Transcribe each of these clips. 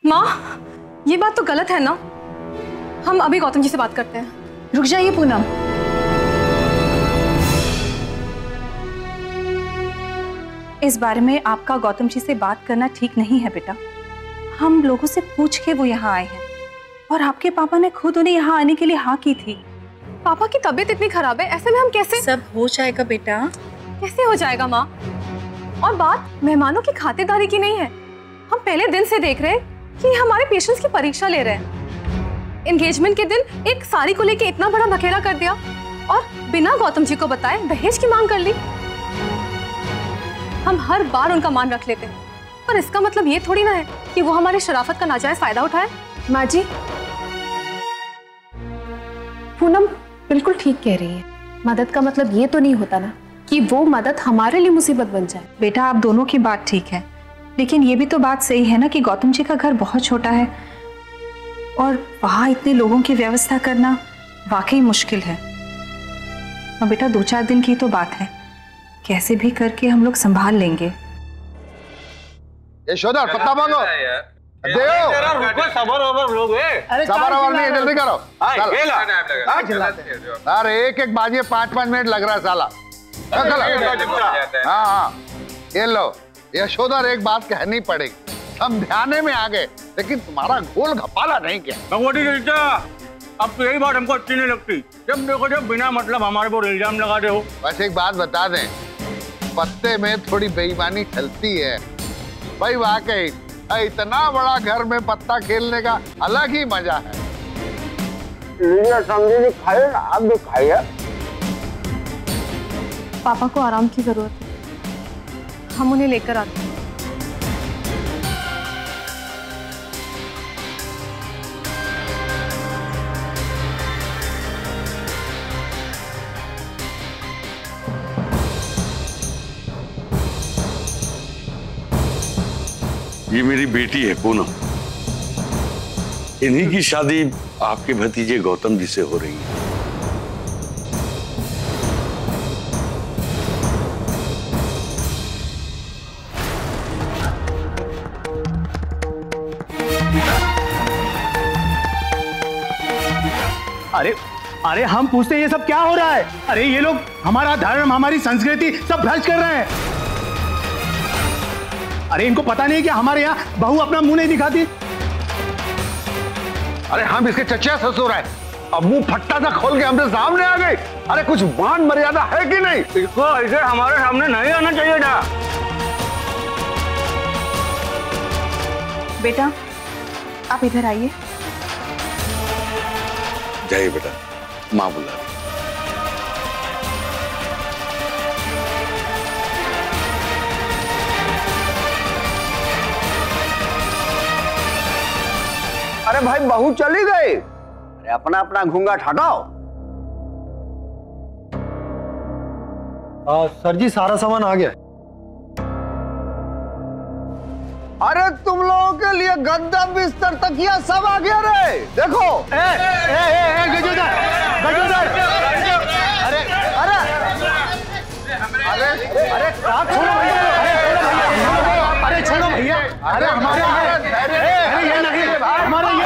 माँ, ये बात तो गलत है ना। हम अभी गौतम जी से बात करते हैं। रुक जाइए पूनम। इस बारे में आपका गौतम जी से बात करना ठीक नहीं है बेटा। हम लोगों से पूछ के वो यहाँ आए हैं और आपके पापा ने खुद उन्हें यहाँ आने के लिए हाँ की थी। पापा की तबीयत इतनी खराब है, ऐसे में हम कैसे? सब हो जाएगा बेटा। कैसे हो जाएगा माँ? और बात मेहमानों की खातिरदारी की नहीं है। हम पहले दिन से देख रहे हैं कि हमारे पेशेंट्स की परीक्षा ले रहे हैं। एंगेजमेंट के दिन एक साड़ी को लेके इतना बड़ा बखेड़ा कर दिया और बिना गौतम जी को बताए दहेज की मांग कर ली। हम हर बार उनका मान रख लेते हैं, पर इसका मतलब ये थोड़ी ना है कि वो हमारी शराफत का नाजायज फायदा उठाए। माँ जी, पूनम बिल्कुल ठीक कह रही है। मदद का मतलब ये तो नहीं होता ना कि वो मदद हमारे लिए मुसीबत बन जाए। बेटा आप दोनों की बात ठीक है, लेकिन ये भी तो बात सही है ना कि गौतम जी का घर बहुत छोटा है और वहाँ इतने लोगों की व्यवस्था करना वाकई मुश्किल है। और बेटा 2-4 दिन की तो बात है, कैसे भी करके हम लोग संभाल लेंगे। यशोधर पत्ता मांगो। सबर नहीं, जल्दी करो। अरे एक बाजिए 5-5 मिनट लग रहा है साला। हाँ, ये लो यशोधर, एक बात कहनी पड़ेगी। हम ध्यान में आ गए, लेकिन तुम्हारा गोल घपाला नहीं किया। भगवती चचा, अब तो यही बात हमको अच्छी नहीं लगती। जब देखो जब बिना मतलब हमारे पर इल्जाम लगाते हो। वैसे एक बात बता दें, पत्ते में थोड़ी बेईमानी चलती है भाई। वाकई इतना बड़ा घर में पत्ता खेलने का अलग ही मजा है। समझे जी, खाइए ना, आप भी खाइए। पापा को आराम की जरूरत है, हम उन्हें लेकर आते हैं। ये मेरी बेटी है पूनम। इन्हीं की शादी आपके भतीजे गौतम जी से हो रही है। अरे हम पूछते हैं ये सब क्या हो रहा है? अरे ये लोग हमारा धर्म, हमारी संस्कृति सब भ्रष्ट कर रहे हैं। अरे इनको पता नहीं कि हमारे यहाँ बहू अपना मुंह नहीं दिखाती। अरे हम इसके चचा ससुर है, अब मुंह फट्टा सा खोल के हमसे सामने आ गई। अरे कुछ मान मर्यादा है कि नहीं? इसको ऐसे हमारे सामने नहीं आना चाहिए था। बेटा आप इधर आइए। जाइए बेटा, माँ बुला रही। अरे भाई बहू चली गई। अरे अपना अपना घूंघट हटाओ। सर जी सारा सामान आ गया। अरे तुम लोगों के लिए गद्दा बिस्तर तकिया सब आ गया रे। देखो गजोदर, गजोदर। अरे अरे अरे अरे छोड़ो भैया, अरे छोड़ो भैया। अरे हमारे ये नहीं, हमारे ये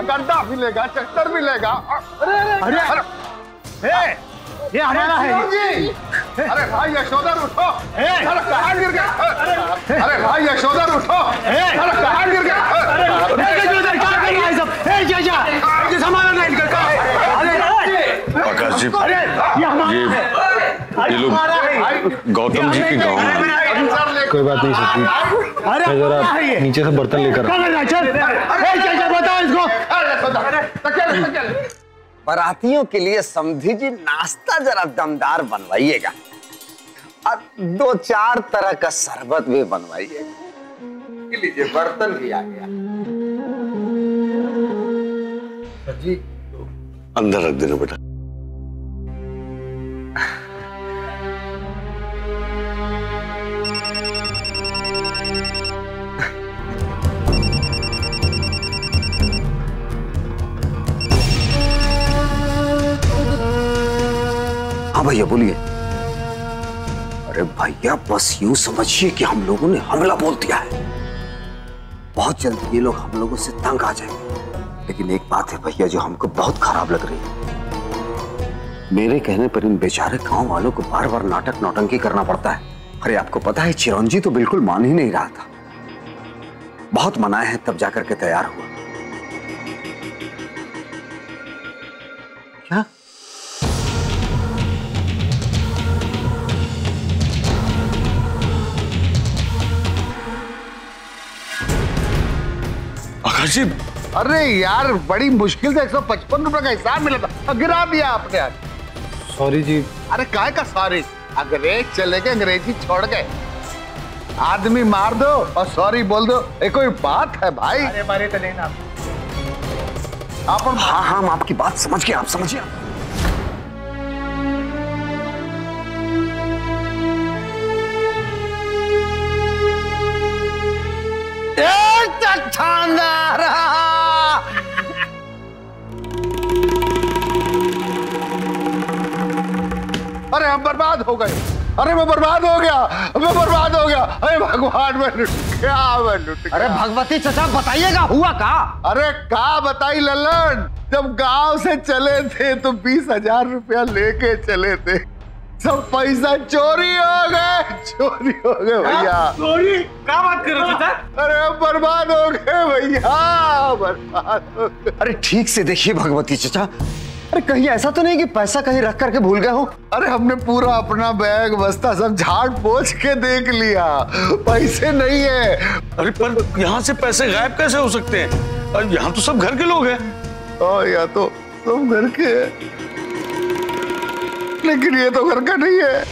गड्ढा भी लेगा, चक्कर भी लेगा। अरे ये हमारा है। अरे भाई यशोधर उठो। कहाँ गिर गया? अरे भाई यशोधर उठो। कहाँ गिर गया? क्या कर रहा है सब? ये सामान नहीं निकलता। प्रकाश जी, ये लोग गौतम जी के गांव में। कोई बात नहीं सर जी, मैं जरा नीचे से बर्तन लेकर बारातियों के लिए समधी जी नाश्ता जरा दमदार बनवाइएगा और 2-4 तरह का शरबत भी बनवाइएगा। लीजिए बर्तन भी आ गया। सर जी अंदर रख देना बेटा। भैया बोलिए। अरे भैया बस यूं समझिए कि हम लोगों ने हमला बोल दिया है। बहुत जल्द ये लोग हम लोगों से तंग आ जाएंगे। लेकिन एक बात है भैया जो हमको बहुत खराब लग रही है। मेरे कहने पर इन बेचारे गांव वालों को बार बार नाटक नौटंकी करना पड़ता है। अरे आपको पता है चिरंजी तो बिल्कुल मान ही नहीं रहा था। बहुत मनाए हैं तब जाकर के तैयार हुआ। क्या? आकाश जी, अरे यार बड़ी मुश्किल से 155 रुपए का हिसाब मिला था, गिरा दिया आपने आज। सॉरी जी। अरे काय का सॉरी? अंग्रेज चले गए, अंग्रेजी छोड़ गए। आदमी मार दो और सॉरी बोल दो, ये कोई बात है भाई? अरे मारे तो नहीं ना आप। हाँ हाँ, हम आपकी बात समझ गए, आप समझिए। अरे हम बर्बाद हो गए। अरे मैं बर्बाद हो गया, मैं बर्बाद हो गया। अरे भगवान, मैं लुट गया, मैं लुट गया। अरे भगवती चाचा बताइएगा हुआ का? अरे का बताई लल्लन, जब गांव से चले थे तो 20,000 रुपया लेके चले थे। सब पैसा चोरी हो गए, चोरी हो गए भैया। चोरी? क्या बात कर रहे थे? अरे बर्बाद हो गए भैया, बर्बाद हो गए। अरे ठीक से देखिए भगवती चाचा, अरे कहीं ऐसा तो नहीं कि पैसा कहीं रख करके भूल गए हो? अरे हमने पूरा अपना बैग बस्ता सब झाड़ पोंछ के देख लिया, पैसे नहीं है। अरे पर यहाँ से पैसे गायब कैसे हो सकते हैं? और यहाँ तो सब घर के लोग हैं। या तो सब घर के हैं, लेकिन ये तो घर का नहीं है।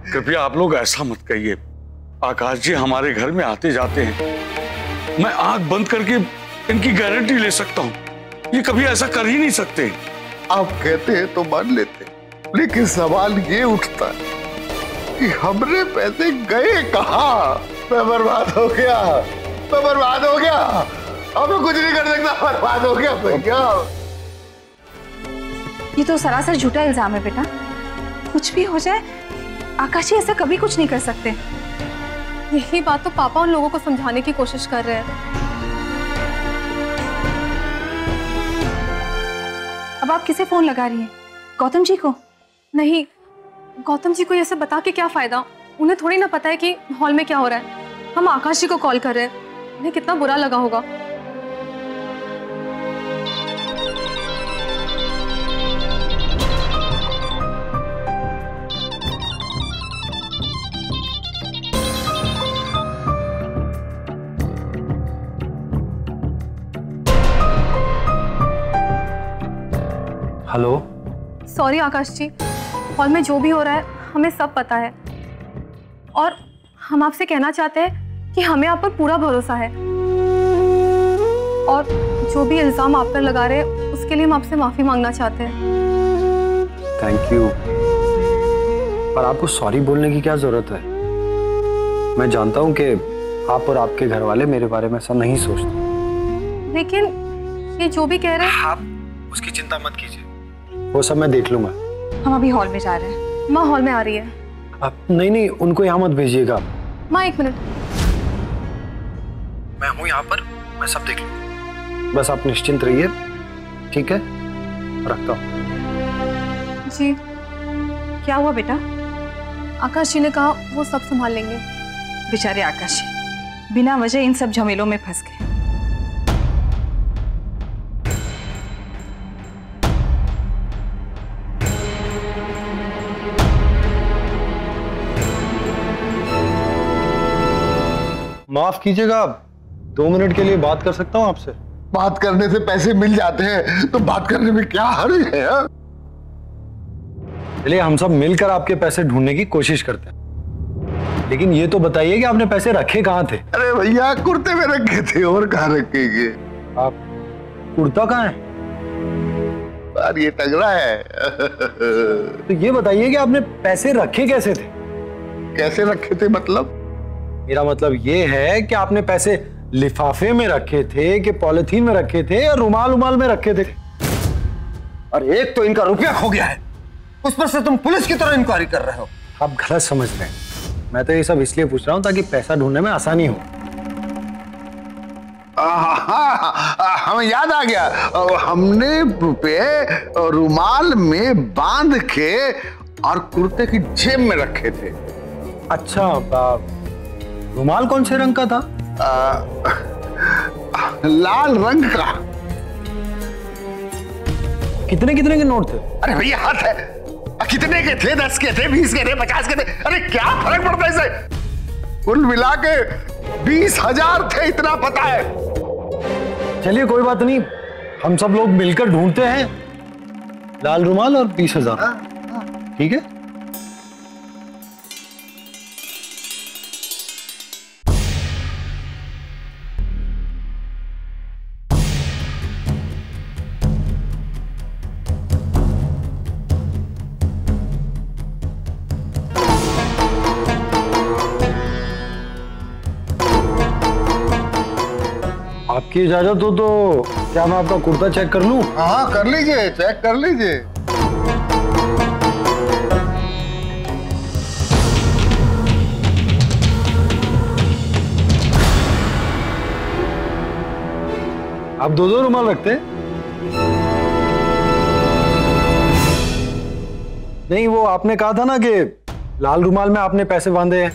कृपया आप लोग ऐसा मत कहिए। आकाश जी हमारे घर में आते जाते हैं। मैं आंख बंद करके इनकी गारंटी ले सकता हूँ, ये कभी ऐसा कर ही नहीं सकते। आप कहते हैं तो मान लेते, लेकिन सवाल ये उठता है कि हमने पैसे गए कहाँ? मैं बर्बाद हो गया, मैं बर्बाद हो गया। अब मैं कुछ नहीं कर सकता, बर्बाद हो गया भैया। ये तो सरासर झूठा इल्जाम है बेटा। कुछ भी हो जाए आकाश जी ऐसा कभी कुछ नहीं कर सकते। यही बात तो पापा उन लोगों को समझाने की कोशिश कर रहे हैं। अब आप किसे फोन लगा रही हैं? गौतम जी को? नहीं, गौतम जी को ये सब बता के क्या फायदा? उन्हें थोड़ी ना पता है कि हॉल में क्या हो रहा है। हम आकाश जी को कॉल कर रहे हैं, उन्हें कितना बुरा लगा होगा। हेलो। सॉरी आकाश जी, हॉल में जो भी हो रहा है हमें सब पता है, और हम आपसे कहना चाहते हैं कि हमें आप पर पूरा भरोसा है, और जो भी इल्जाम आप पर लगा रहे हैं उसके लिए हम आपसे माफी मांगना चाहते हैं। थैंक यू, पर आपको सॉरी बोलने की क्या जरूरत है? मैं जानता हूँ कि आप और आपके घर वाले मेरे बारे में ऐसा नहीं सोचते। लेकिन ये जो भी कह रहे हैं, आप उसकी चिंता मत कीजिए, वो सब मैं देख लूंगा। हम अभी हॉल में जा रहे हैं। माँ हॉल में आ रही है। आप नहीं, उनको यहाँ मत भेजिएगा। माँ एक मिनट। मैं हूँ यहाँ पर, मैं सब देख लूंगा। बस आप निश्चिंत रहिए, ठीक है? रखता हूँ। जी। क्या हुआ बेटा? आकाश जी ने कहा वो सब संभाल लेंगे। बेचारे आकाश जी बिना वजह इन सब झमेलों में फंस गए। माफ कीजिएगा, 2 मिनट के लिए बात कर सकता हूँ आपसे? बात करने से पैसे मिल जाते हैं तो बात करने में क्या हर्ज है? चलिए हम सब मिलकर आपके पैसे ढूंढने की कोशिश करते हैं, लेकिन ये तो बताइए कि आपने पैसे रखे कहाँ थे? अरे भैया कुर्ते में रखे थे, और कहाँ रखेंगे? आप कुर्ता कहाँ है? पर ये तगड़ा है। तो ये बताइए कि आपने पैसे रखे कैसे थे? कैसे रखे थे मतलब? मेरा मतलब ये है कि आपने पैसे लिफाफे में रखे थे कि पॉलिथीन में रखे थे या रुमाल में रखे थे? और एक तो इनका रुपया खो गया है, उस पर से तुम पुलिस की तरह इंक्वायरी कर रहे हो। आप गलत समझ रहे हैं। मैं तो ये सब इसलिए पूछ रहा हूं ताकि पैसा ढूंढने में आसानी हो। हमें याद आ गया, हमने रुपए रुमाल में बांध के और कुर्ते की जेब में रखे थे। अच्छा, रुमाल कौन से रंग का था? लाल रंग का। कितने कितने के नोट थे? अरे भैया हाथ है, कितने के थे? 10 के थे, 20 के थे, 50 के थे। अरे क्या फर्क पड़ता है इससे? कुल मिला के 20,000 थे, इतना पता है। चलिए कोई बात नहीं, हम सब लोग मिलकर ढूंढते हैं लाल रुमाल और 20,000। ठीक है? आपकी इजाजत हो तो क्या मैं आपका कुर्ता चेक कर लूं? हाँ कर लीजिए, चेक कर लीजिए। आप दो रुमाल रखते हैं? नहीं, वो आपने कहा था ना कि लाल रुमाल में आपने पैसे बांधे हैं,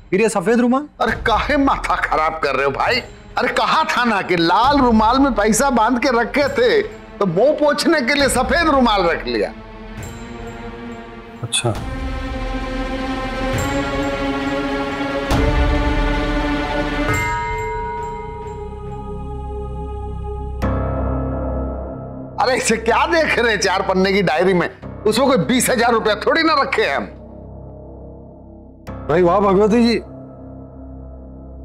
फिर ये सफेद रुमाल? अरे काहे माथा खराब कर रहे हो भाई? अरे कहा था ना कि लाल रुमाल में पैसा बांध के रखे थे, तो मुंह पोंछने के लिए सफेद रुमाल रख लिया। अच्छा, अरे इसे क्या देख रहे हैं 4 पन्ने की डायरी में? उसमें कोई 20,000 रुपया थोड़ी ना रखे हैं हम। भाई वाह भगवती जी,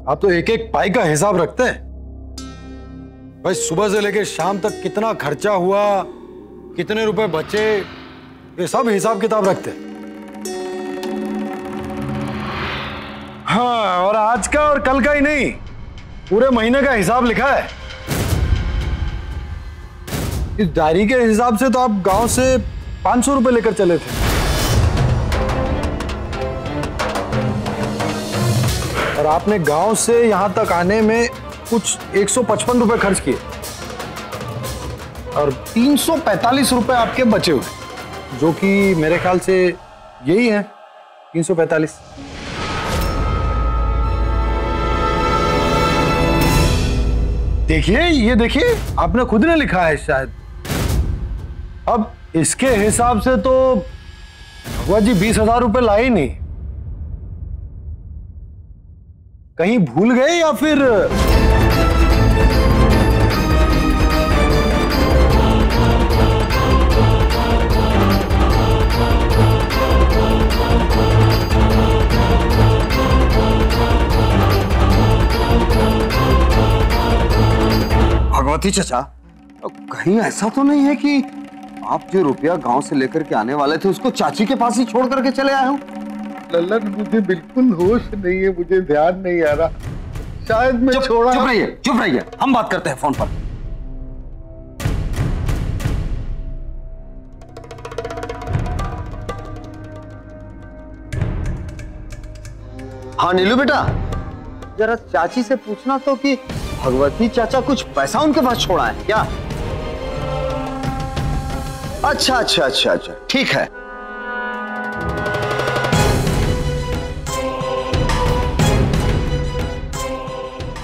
आप तो एक एक पाई का हिसाब रखते हैं। भाई सुबह से लेकर शाम तक कितना खर्चा हुआ, कितने रुपए बचे, ये सब हिसाब किताब रखते हैं। हाँ, और आज का और कल का ही नहीं, पूरे महीने का हिसाब लिखा है। इस डायरी के हिसाब से तो आप गांव से 500 रुपए लेकर चले थे, और आपने गांव से यहां तक आने में कुछ 155 रुपए खर्च किए, और 345 रुपए आपके बचे हुए, जो कि मेरे ख्याल से यही है 345। देखिए, ये देखिए, आपने खुद ने लिखा है शायद। अब इसके हिसाब से तो भगवत जी 20,000 रुपए लाए नहीं, कहीं भूल गए या फिर भगवती चाचा, कहीं ऐसा तो नहीं है कि आप जो रुपया गांव से लेकर के आने वाले थे उसको चाची के पास ही छोड़ करके चले आए हो? लल्लन, मुझे बिल्कुल होश नहीं है, मुझे ध्यान नहीं आ रहा। शायद मैं छोड़ा। चुप रहिए, हम बात करते हैं फोन पर। हाँ नीलू बेटा, जरा चाची से पूछना तो कि भगवती चाचा कुछ पैसा उनके पास छोड़ा है क्या? अच्छा अच्छा अच्छा अच्छा, ठीक है।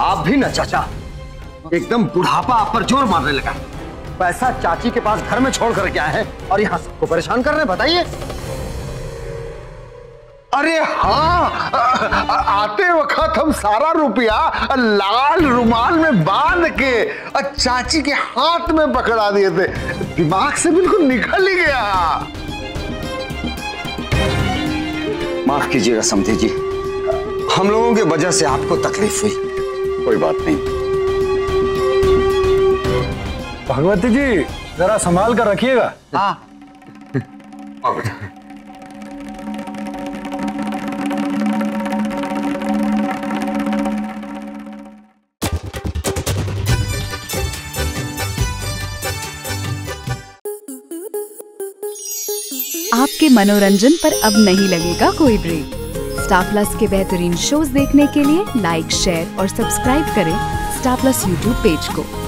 आप भी ना चाचा, एकदम बुढ़ापा आप पर जोर मारने लगा। पैसा चाची के पास घर में छोड़ करके आए हैं और यहां सबको परेशान कर रहे हैं, बताइए। अरे हाँ, आते वक्त हम सारा रुपया लाल रुमाल में बांध के चाची के हाथ में पकड़ा दिए थे, दिमाग से बिल्कुल निकल ही गया। माफ कीजिएगा समधी जी, हम लोगों की वजह से आपको तकलीफ हुई। कोई बात नहीं। भगवती जी जरा संभाल कर रखिएगा। हाँ। आपके मनोरंजन पर अब नहीं लगेगा कोई ब्रेक। स्टार प्लस के बेहतरीन शोज देखने के लिए लाइक, शेयर और सब्सक्राइब करें स्टार प्लस यूट्यूब पेज को।